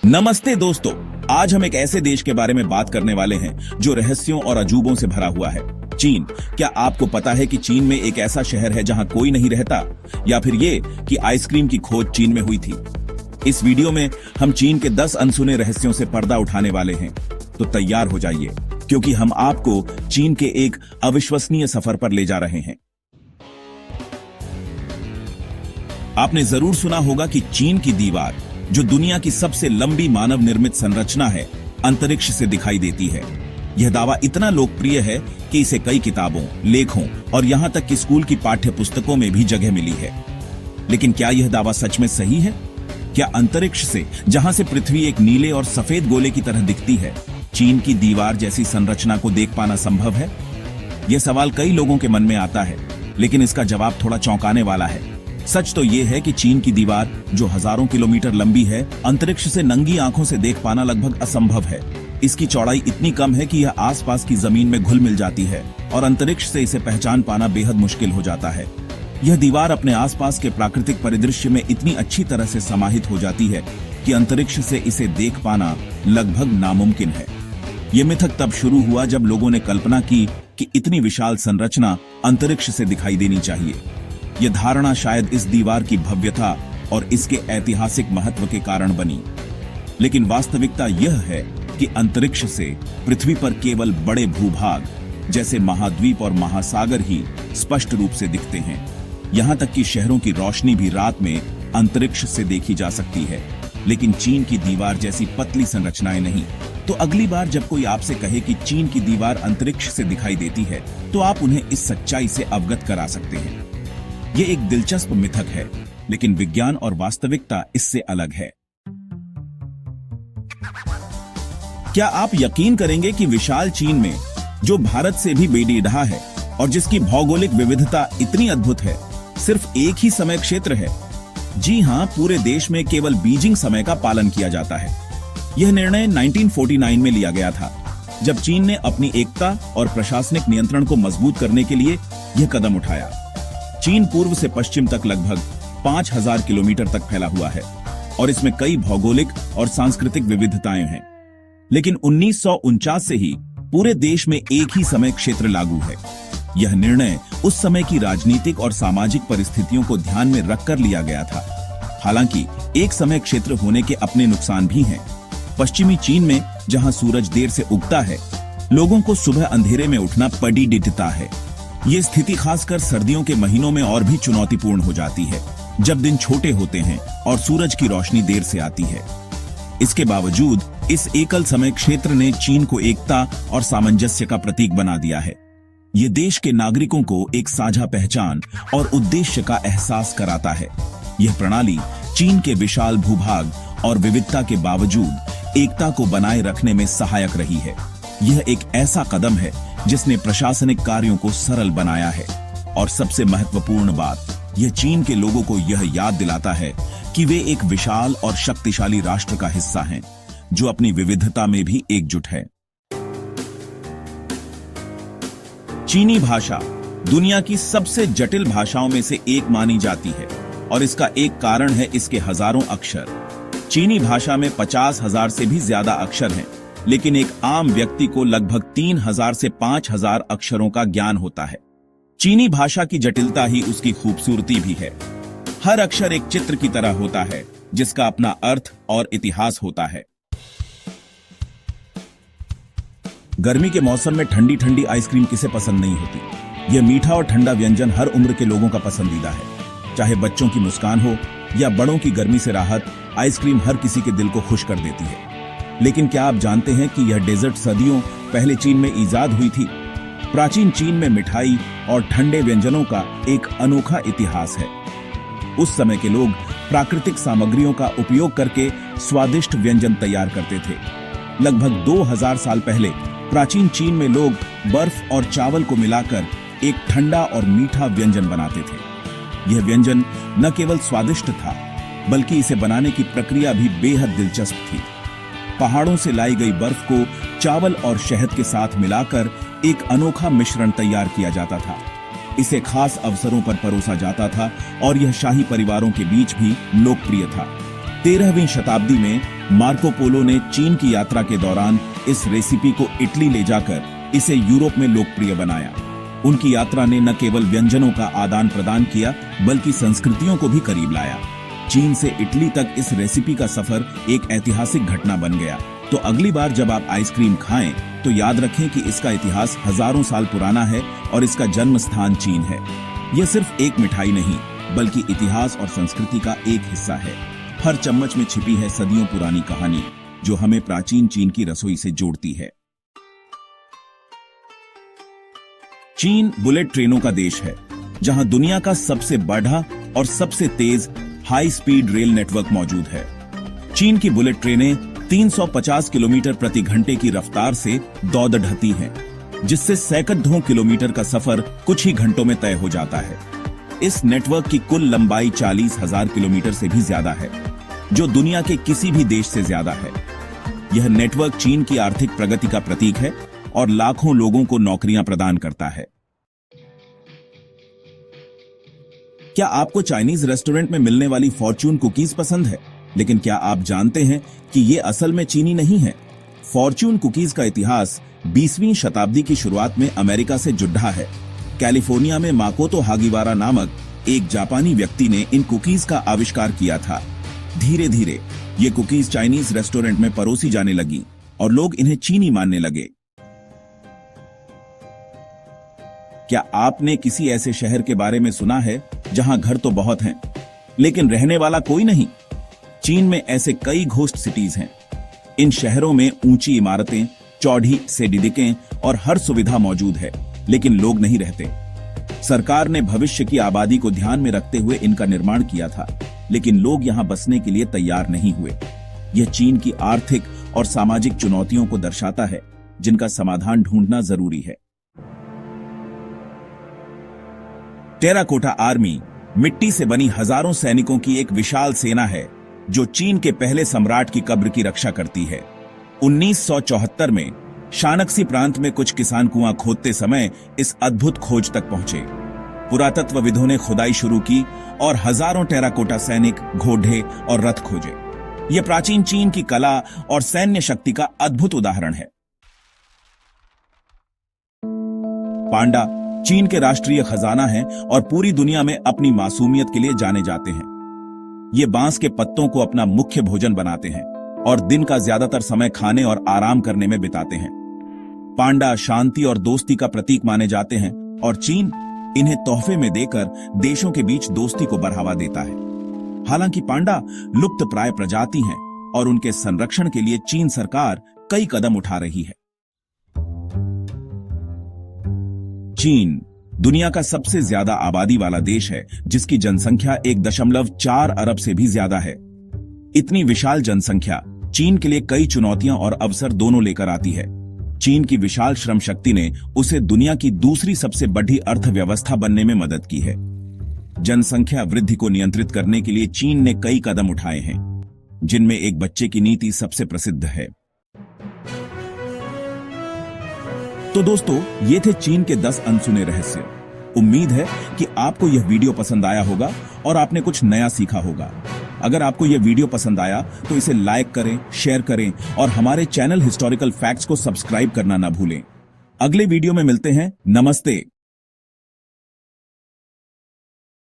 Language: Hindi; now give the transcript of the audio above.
नमस्ते दोस्तों, आज हम एक ऐसे देश के बारे में बात करने वाले हैं जो रहस्यों और अजूबों से भरा हुआ है। चीन। क्या आपको पता है कि चीन में एक ऐसा शहर है जहां कोई नहीं रहता, या फिर ये कि आइसक्रीम की खोज चीन में हुई थी। इस वीडियो में हम चीन के 10 अनसुने रहस्यों से पर्दा उठाने वाले हैं, तो तैयार हो जाइए क्योंकि हम आपको चीन के एक अविश्वसनीय सफर पर ले जा रहे हैं। आपने जरूर सुना होगा कि चीन की दीवार, जो दुनिया की सबसे लंबी मानव निर्मित संरचना है, अंतरिक्ष से दिखाई देती है। यह दावा इतना लोकप्रिय है कि इसे कई किताबों, लेखों और यहां तक कि स्कूल की पाठ्य पुस्तकों में भी जगह मिली है। लेकिन क्या यह दावा सच में सही है? क्या अंतरिक्ष से, जहां से पृथ्वी एक नीले और सफेद गोले की तरह दिखती है, चीन की दीवार जैसी संरचना को देख पाना संभव है? यह सवाल कई लोगों के मन में आता है, लेकिन इसका जवाब थोड़ा चौंकाने वाला है। सच तो यह है कि चीन की दीवार, जो हजारों किलोमीटर लंबी है, अंतरिक्ष से नंगी आंखों से देख पाना लगभग असंभव है। इसकी चौड़ाई इतनी कम है कि यह आसपास की जमीन में घुल मिल जाती है और अंतरिक्ष से इसे पहचान पाना बेहद मुश्किल हो जाता है। यह दीवार अपने आसपास के प्राकृतिक परिदृश्य में इतनी अच्छी तरह से समाहित हो जाती है कि अंतरिक्ष से इसे देख पाना लगभग नामुमकिन है। यह मिथक तब शुरू हुआ जब लोगों ने कल्पना की कि इतनी विशाल संरचना अंतरिक्ष से दिखाई देनी चाहिए। यह धारणा शायद इस दीवार की भव्यता और इसके ऐतिहासिक महत्व के कारण बनी। लेकिन वास्तविकता यह है कि अंतरिक्ष से पृथ्वी पर केवल बड़े भूभाग जैसे महाद्वीप और महासागर ही स्पष्ट रूप से दिखते हैं। यहां तक कि शहरों की रोशनी भी रात में अंतरिक्ष से देखी जा सकती है, लेकिन चीन की दीवार जैसी पतली संरचनाएं नहीं। तो अगली बार जब कोई आपसे कहे कि चीन की दीवार अंतरिक्ष से दिखाई देती है, तो आप उन्हें इस सच्चाई से अवगत करा सकते हैं। ये एक दिलचस्प मिथक है, लेकिन विज्ञान और वास्तविकता इससे अलग है। क्या आप यकीन करेंगे कि विशाल चीन में, जो भारत से भी बेडीढा है और जिसकी भौगोलिक विविधता इतनी अद्भुत है, सिर्फ एक ही समय क्षेत्र है? जी हां, पूरे देश में केवल बीजिंग समय का पालन किया जाता है। यह निर्णय 1949 में लिया गया था, जब चीन ने अपनी एकता और प्रशासनिक नियंत्रण को मजबूत करने के लिए यह कदम उठाया। चीन पूर्व से पश्चिम तक लगभग 5000 किलोमीटर तक फैला हुआ है और इसमें कई भौगोलिक और सांस्कृतिक विविधताएं हैं। लेकिन 1949 से ही पूरे देश में एक ही समय क्षेत्र लागू है। यह निर्णय उस समय की राजनीतिक और सामाजिक परिस्थितियों को ध्यान में रखकर लिया गया था। हालांकि एक समय क्षेत्र होने के अपने नुकसान भी हैं। पश्चिमी चीन में, जहां सूरज देर से उगता है, लोगों को सुबह अंधेरे में उठना पड़ी दिखता है। ये स्थिति खासकर सर्दियों के महीनों में और भी चुनौतीपूर्ण हो जाती है, जब दिन छोटे होते हैं और सूरज की रोशनी देर से आती है। इसके बावजूद इस एकल समय क्षेत्र ने चीन को एकता और सामंजस्य का प्रतीक बना दिया है। ये देश के नागरिकों को एक साझा पहचान और उद्देश्य का एहसास कराता है। यह प्रणाली चीन के विशाल भूभाग और विविधता के बावजूद एकता को बनाए रखने में सहायक रही है। यह एक ऐसा कदम है जिसने प्रशासनिक कार्यों को सरल बनाया है, और सबसे महत्वपूर्ण बात, यह चीन के लोगों को यह याद दिलाता है कि वे एक विशाल और शक्तिशाली राष्ट्र का हिस्सा हैं, जो अपनी विविधता में भी एकजुट है। चीनी भाषा दुनिया की सबसे जटिल भाषाओं में से एक मानी जाती है, और इसका एक कारण है इसके हजारों अक्षर। चीनी भाषा में 50,000 से भी ज्यादा अक्षर हैं, लेकिन एक आम व्यक्ति को लगभग 3000 से 5000 अक्षरों का ज्ञान होता है। चीनी भाषा की जटिलता ही उसकी खूबसूरती भी है। हर अक्षर एक चित्र की तरह होता है, जिसका अपना अर्थ और इतिहास होता है। गर्मी के मौसम में ठंडी ठंडी आइसक्रीम किसे पसंद नहीं होती। यह मीठा और ठंडा व्यंजन हर उम्र के लोगों का पसंदीदा है। चाहे बच्चों की मुस्कान हो या बड़ों की गर्मी से राहत, आइसक्रीम हर किसी के दिल को खुश कर देती है। लेकिन क्या आप जानते हैं कि यह डेजर्ट सदियों पहले चीन में ईजाद हुई थी? प्राचीन चीन में मिठाई और ठंडे व्यंजनों का एक अनोखा इतिहास है। उस समय के लोग प्राकृतिक सामग्रियों का उपयोग करके स्वादिष्ट व्यंजन तैयार करते थे। लगभग 2000 साल पहले प्राचीन चीन में लोग बर्फ और चावल को मिलाकर एक ठंडा और मीठा व्यंजन बनाते थे। यह व्यंजन न केवल स्वादिष्ट था, बल्कि इसे बनाने की प्रक्रिया भी बेहद दिलचस्प थी। पहाड़ों से लाई गई बर्फ को चावल और शहद के साथ मिलाकर एक अनोखा मिश्रण तैयार किया जाता था। इसे खास अवसरों पर परोसा जाता था और यह शाही परिवारों के बीच भी लोकप्रिय था। 13वीं शताब्दी में मार्को पोलो ने चीन की यात्रा के दौरान इस रेसिपी को इटली ले जाकर इसे यूरोप में लोकप्रिय बनाया। उनकी यात्रा ने न केवल व्यंजनों का आदान प्रदान किया बल्कि संस्कृतियों को भी करीब लाया। चीन से इटली तक इस रेसिपी का सफर एक ऐतिहासिक घटना बन गया। तो अगली बार जब आप आइसक्रीम खाएं तो याद रखें कि इसका इतिहास हजारों साल पुराना है और इसका जन्म स्थान चीन है। यह सिर्फ एक मिठाई नहीं बल्कि इतिहास और संस्कृति का एक हिस्सा है। हर चम्मच में छिपी है सदियों पुरानी कहानी जो हमें प्राचीन चीन की रसोई से जोड़ती है। चीन बुलेट ट्रेनों का देश है, जहां दुनिया का सबसे बड़ा और सबसे तेज हाई स्पीड रेल नेटवर्क मौजूद है। चीन की बुलेट ट्रेनें 350 किलोमीटर प्रति घंटे की रफ्तार से दौड़ ढहती हैं, जिससे सैकड़ों किलोमीटर का सफर कुछ ही घंटों में तय हो जाता है। इस नेटवर्क की कुल लंबाई 40,000 किलोमीटर से भी ज्यादा है, जो दुनिया के किसी भी देश से ज्यादा है। यह नेटवर्क चीन की आर्थिक प्रगति का प्रतीक है और लाखों लोगों को नौकरियां प्रदान करता है। क्या आपको चाइनीज रेस्टोरेंट में मिलने वाली फॉर्च्यून कुकीज पसंद है? लेकिन क्या आप जानते हैं कि ये असल में चीनी नहीं है? फॉर्च्यून कुकीज का इतिहास 20वीं शताब्दी की शुरुआत में अमेरिका से जुड़ा है। कैलिफोर्निया में माकोतो हागिवारा नामक एक जापानी व्यक्ति ने इन कुकीज का आविष्कार किया था। धीरे धीरे ये कुकीज चाइनीज रेस्टोरेंट में परोसी जाने लगी और लोग इन्हें चीनी मानने लगे। क्या आपने किसी ऐसे शहर के बारे में सुना है जहां घर तो बहुत हैं, लेकिन रहने वाला कोई नहीं? चीन में ऐसे कई घोस्ट सिटीज हैं। इन शहरों में ऊंची इमारतें, चौड़ी सड़कें और हर सुविधा मौजूद है, लेकिन लोग नहीं रहते। सरकार ने भविष्य की आबादी को ध्यान में रखते हुए इनका निर्माण किया था, लेकिन लोग यहां बसने के लिए तैयार नहीं हुए। यह चीन की आर्थिक और सामाजिक चुनौतियों को दर्शाता है, जिनका समाधान ढूंढना जरूरी है। टेराकोटा आर्मी मिट्टी से बनी हजारों सैनिकों की एक विशाल सेना है जो चीन के पहले सम्राट की कब्र की रक्षा करती है। 1974 में शानक्सी प्रांत में कुछ किसान कुआं खोदते समय इस अद्भुत खोज तक पहुंचे। पुरातत्वविदों ने खुदाई शुरू की और हजारों टेराकोटा सैनिक, घोड़े और रथ खोजे। यह प्राचीन चीन की कला और सैन्य शक्ति का अद्भुत उदाहरण है। पांडा चीन के राष्ट्रीय खजाना हैं और पूरी दुनिया में अपनी मासूमियत के लिए जाने जाते हैं। ये बांस के पत्तों को अपना मुख्य भोजन बनाते हैं और दिन का ज्यादातर समय खाने और आराम करने में बिताते हैं। पांडा शांति और दोस्ती का प्रतीक माने जाते हैं और चीन इन्हें तोहफे में देकर देशों के बीच दोस्ती को बढ़ावा देता है। हालांकि पांडा लुप्तप्राय प्रजाति हैं और उनके संरक्षण के लिए चीन सरकार कई कदम उठा रही है। चीन दुनिया का सबसे ज्यादा आबादी वाला देश है, जिसकी जनसंख्या 1.4 अरब से भी ज्यादा है। इतनी विशाल जनसंख्या चीन के लिए कई चुनौतियां और अवसर दोनों लेकर आती है। चीन की विशाल श्रम शक्ति ने उसे दुनिया की दूसरी सबसे बड़ी अर्थव्यवस्था बनने में मदद की है। जनसंख्या वृद्धि को नियंत्रित करने के लिए चीन ने कई कदम उठाए हैं, जिनमें एक बच्चे की नीति सबसे प्रसिद्ध है। तो दोस्तों, ये थे चीन के 10 अनसुने रहस्य। उम्मीद है कि आपको यह वीडियो पसंद आया होगा और आपने कुछ नया सीखा होगा। अगर आपको यह वीडियो पसंद आया तो इसे लाइक करें, शेयर करें और हमारे चैनल हिस्टोरिकल फैक्ट्स को सब्सक्राइब करना ना भूलें। अगले वीडियो में मिलते हैं। नमस्ते।